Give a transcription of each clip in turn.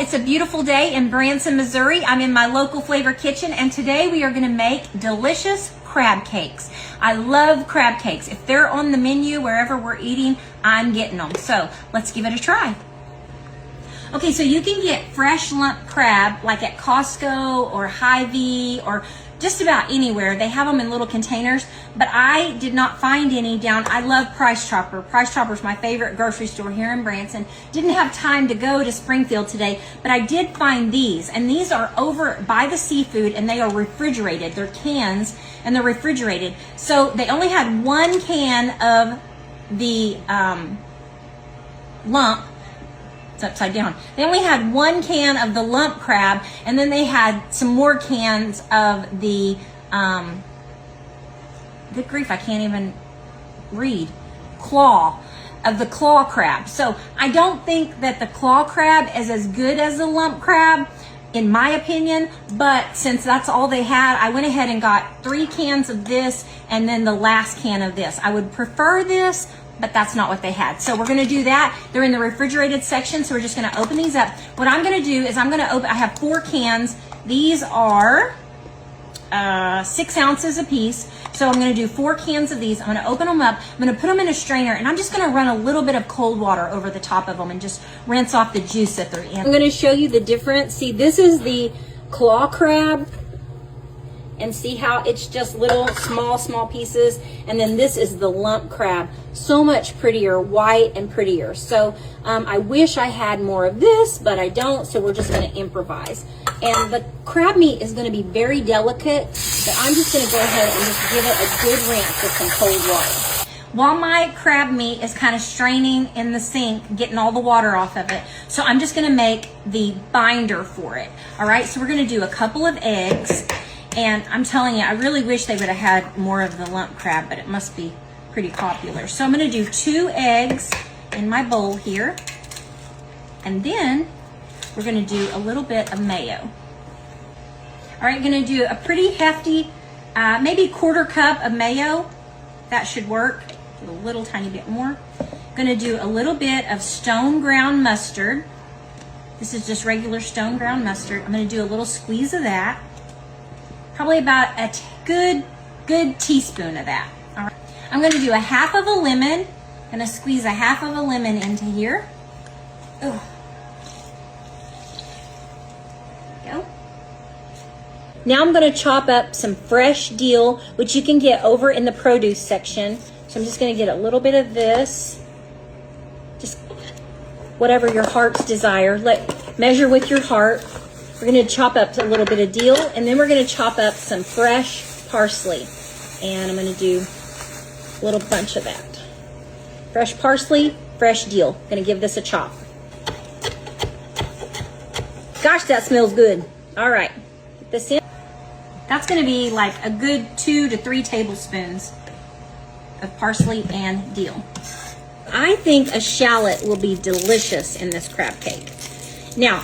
it's a beautiful day in Branson, Missouri. I'm in my local flavor kitchen, and today we are going to make delicious crab cakes. I love crab cakes. If they're on the menu wherever we're eating, I'm getting them. So let's give it a try. Okay, so you can get fresh lump crab like at Costco or Hy-Vee or just about anywhere. They have them in little containers, but I did not find any down. I love Price Chopper. Price Chopper is my favorite grocery store here in Branson. Didn't have time to go to Springfield today, but I did find these, and these are over by the seafood, and they are refrigerated. They're cans, and they're refrigerated. So they only had one can of the lump. It's upside down. They only had one can of the lump crab, and then they had some more cans of the good grief, I can't even read, claw crab. So I don't think that the claw crab is as good as the lump crab, in my opinion, but since that's all they had, I went ahead and got 3 cans of this and then the last can of this. I would prefer this, but that's not what they had. So we're gonna do that. They're in the refrigerated section, so we're just gonna open these up. What I'm gonna do is I have 4 cans. These are 6 ounces a piece. So I'm gonna do 4 cans of these. I'm gonna open them up. I'm gonna put them in a strainer, and I'm just gonna run a little bit of cold water over the top of them and just rinse off the juice that they're in. I'm gonna show you the difference. See, this is the claw crab, and see how it's just little small pieces, and then this is the lump crab. So much prettier, white and prettier. So I wish I had more of this, but I don't, so we're just gonna improvise. And the crab meat is gonna be very delicate, but I'm just gonna go ahead and just give it a good rinse with some cold water. While my crab meat is kind of straining in the sink, getting all the water off of it, so I'm just gonna make the binder for it. All right, so we're gonna do a couple of eggs. And I'm telling you, I really wish they would have had more of the lump crab, but it must be pretty popular. So I'm gonna do 2 eggs in my bowl here. And then we're gonna do a little bit of mayo. All right, gonna do a pretty hefty, maybe 1/4 cup of mayo. That should work, a little tiny bit more. Gonna do a little bit of stone ground mustard. This is just regular stone ground mustard. I'm gonna do a little squeeze of that. Probably about a good teaspoon of that. All right. I'm going to do a half of a lemon. I'm going to squeeze a half of a lemon into here. Ugh. There we go. Now I'm going to chop up some fresh dill, which you can get over in the produce section. So I'm just going to get a little bit of this. Just whatever your heart's desire. Measure with your heart. We're going to chop up a little bit of dill, and then we're going to chop up some fresh parsley. And I'm going to do a little bunch of that. Fresh parsley, fresh dill. I'm going to give this a chop. Gosh, that smells good. All right, get this in. That's going to be like a good 2 to 3 tablespoons of parsley and dill. I think a shallot will be delicious in this crab cake. Now,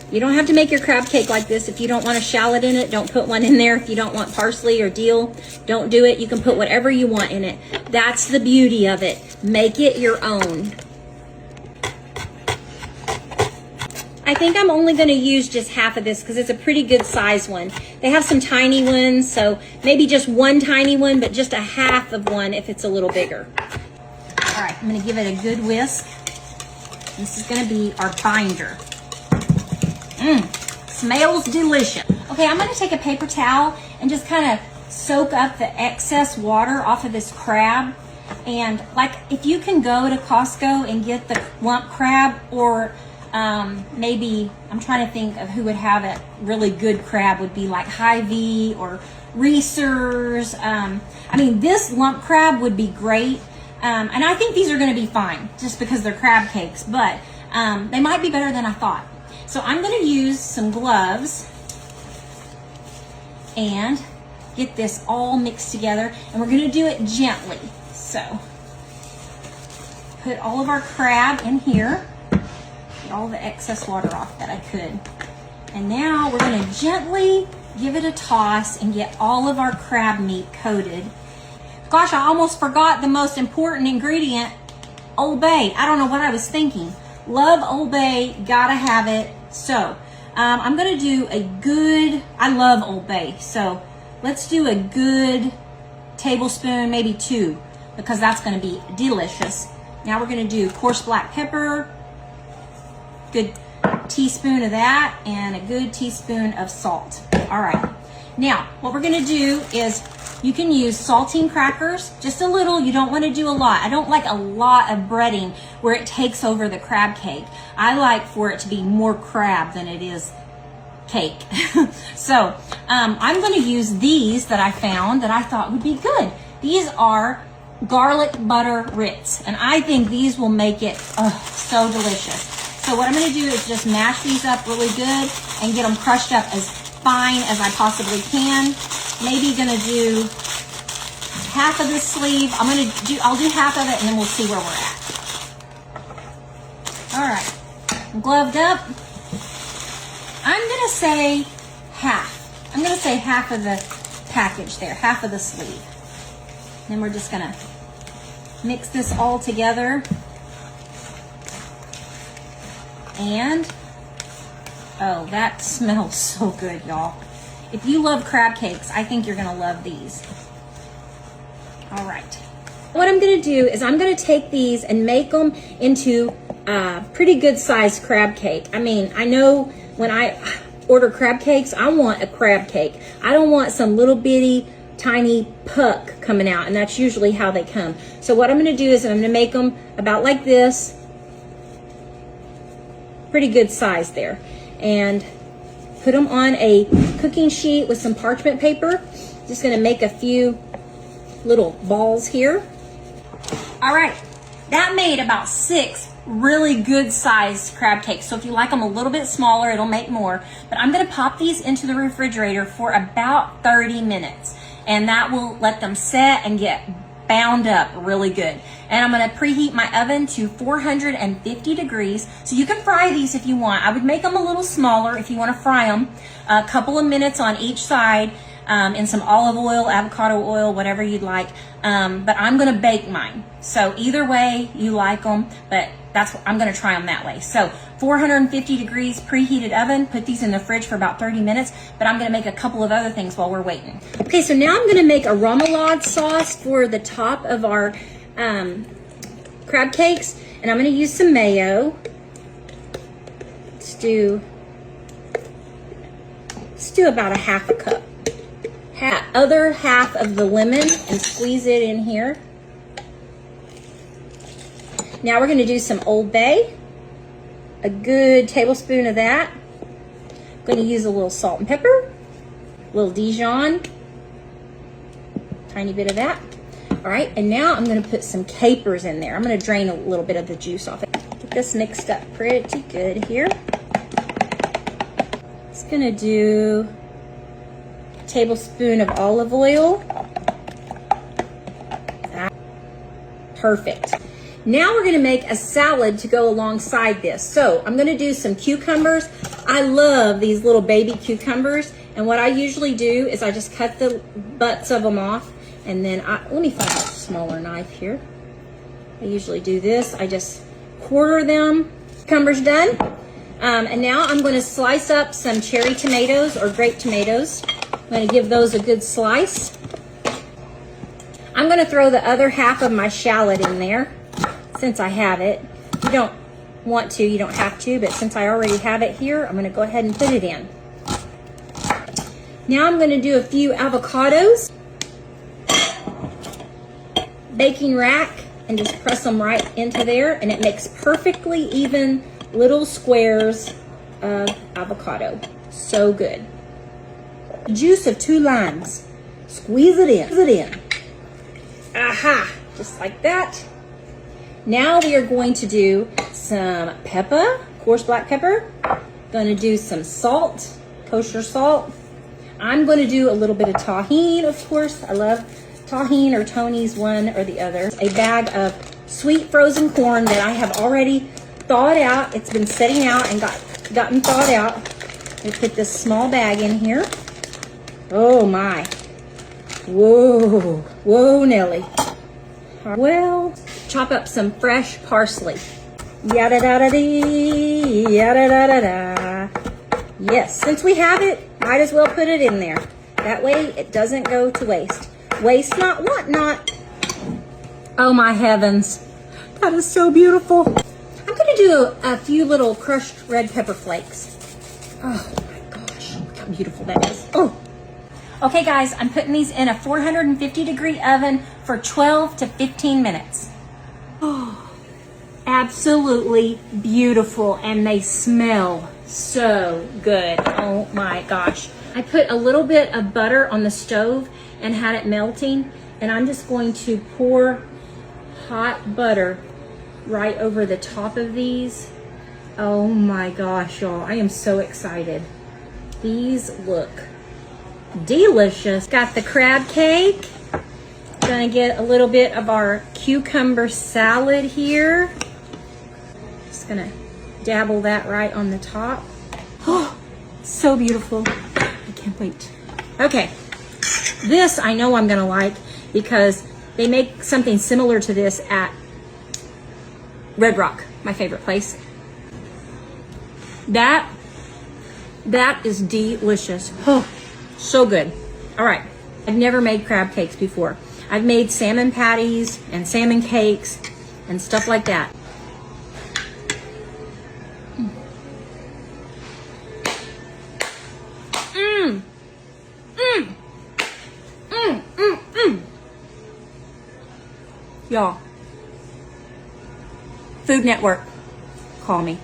you don't have to make your crab cake like this. If you don't want a shallot in it, don't put one in there. If you don't want parsley or dill, don't do it. You can put whatever you want in it. That's the beauty of it. Make it your own. I think I'm only going to use just half of this because it's a pretty good size one. They have some tiny ones, so maybe just one tiny one, but just a half of one if it's a little bigger. All right, I'm going to give it a good whisk. This is going to be our binder. Smells delicious. Okay, I'm going to take a paper towel and just kind of soak up the excess water off of this crab. And like, if you can go to Costco and get the lump crab, or maybe, I'm trying to think of who would have a really good crab, would be like Hy-Vee or Ritz's. I mean, this lump crab would be great. And I think these are going to be fine just because they're crab cakes, but they might be better than I thought. So I'm going to use some gloves and get this all mixed together, and we're going to do it gently. So put all of our crab in here, get all the excess water off that I could. And now we're going to gently give it a toss and get all of our crab meat coated. Gosh, I almost forgot the most important ingredient, Old Bay. I don't know what I was thinking. Love Old Bay, gotta have it. So I'm gonna do a good, I love Old Bay, so let's do a good tablespoon, maybe 2, because that's gonna be delicious. Now we're gonna do coarse black pepper, good teaspoon of that, and a good teaspoon of salt. All right, now what we're gonna do is, you can use saltine crackers, just a little. You don't want to do a lot. I don't like a lot of breading where it takes over the crab cake. I like for it to be more crab than it is cake. So I'm going to use these that I found that I thought would be good. These are garlic butter Ritz, and I think these will make it so delicious. So what I'm going to do is just mash these up really good and get them crushed up as fine as I possibly can. Maybe gonna do half of the sleeve. I'll do half of it, and then we'll see where we're at. All right, I'm gloved up. I'm gonna say half. I'm gonna say half of the package there, half of the sleeve. Then we're just gonna mix this all together. And, oh, that smells so good, y'all. If you love crab cakes, I think you're gonna love these. All right. What I'm gonna do is I'm gonna take these and make them into a pretty good sized crab cake. I mean, I know when I order crab cakes, I want a crab cake. I don't want some little bitty, tiny puck coming out, and that's usually how they come. So what I'm gonna do is I'm gonna make them about like this. Pretty good size there. And put them on a cooking sheet with some parchment paper. Just gonna make a few little balls here. All right, that made about 6 really good sized crab cakes. So if you like them a little bit smaller, it'll make more. But I'm gonna pop these into the refrigerator for about 30 minutes. And that will let them set and get bound up really good. And I'm gonna preheat my oven to 450 degrees. So you can fry these if you want. I would make them a little smaller if you wanna fry them. A couple of minutes on each side in some olive oil, avocado oil, whatever you'd like. But I'm gonna bake mine. So either way you like them, but I'm gonna try them that way. So 450 degrees preheated oven, put these in the fridge for about 30 minutes, but I'm gonna make a couple of other things while we're waiting. Okay, so now I'm gonna make a remoulade sauce for the top of our crab cakes, and I'm gonna use some mayo. Let's do about a half a cup. Other half of the lemon and squeeze it in here. Now we're gonna do some Old Bay, a good tablespoon of that. I'm gonna use a little salt and pepper, a little Dijon, tiny bit of that. All right, and now I'm gonna put some capers in there. I'm gonna drain a little bit of the juice off it. Get this mixed up pretty good here. Just gonna do a tablespoon of olive oil. Perfect. Now we're gonna make a salad to go alongside this. So I'm gonna do some cucumbers. I love these little baby cucumbers. And what I usually do is I just cut the butts of them off. And then let me find a smaller knife here. I usually do this. I just quarter them. Cucumbers done. And now I'm gonna slice up some cherry tomatoes or grape tomatoes. I'm gonna give those a good slice. I'm gonna throw the other half of my shallot in there. Since I have it, if you don't want to, you don't have to, but since I already have it here, I'm gonna go ahead and put it in. Now I'm gonna do a few avocados, baking rack, and just press them right into there, and it makes perfectly even little squares of avocado. So good. Juice of 2 limes. Squeeze it in. Aha, just like that. Now we are going to do some pepper, coarse black pepper. Going to do some salt, kosher salt. I'm going to do a little bit of tahini, of course. I love tahini or Tony's, one or the other. A bag of sweet frozen corn that I have already thawed out. It's been setting out and gotten thawed out. I'm going to put this small bag in here. Oh my. Whoa, Nelly. Well, chop up some fresh parsley. Yada da da dee, yada da da da. Yes, since we have it, might as well put it in there. That way it doesn't go to waste. Waste not, want not. Oh my heavens. That is so beautiful. I'm gonna do a few little crushed red pepper flakes. Oh my gosh, look how beautiful that is. Oh. Okay guys, I'm putting these in a 450-degree oven for 12 to 15 minutes. Oh, absolutely beautiful, and they smell so good. Oh my gosh. I put a little bit of butter on the stove and had it melting, and I'm just going to pour hot butter right over the top of these. Oh my gosh, y'all, I am so excited. These look delicious. Got the crab cake. Gonna get a little bit of our cucumber salad here. Just gonna dabble that right on the top. Oh, so beautiful. I can't wait. Okay, this I know I'm gonna like because they make something similar to this at Red Rock, my favorite place. That is delicious. Oh, so good. All right, I've never made crab cakes before. I've made salmon patties and salmon cakes and stuff like that. Y'all, Food Network, call me.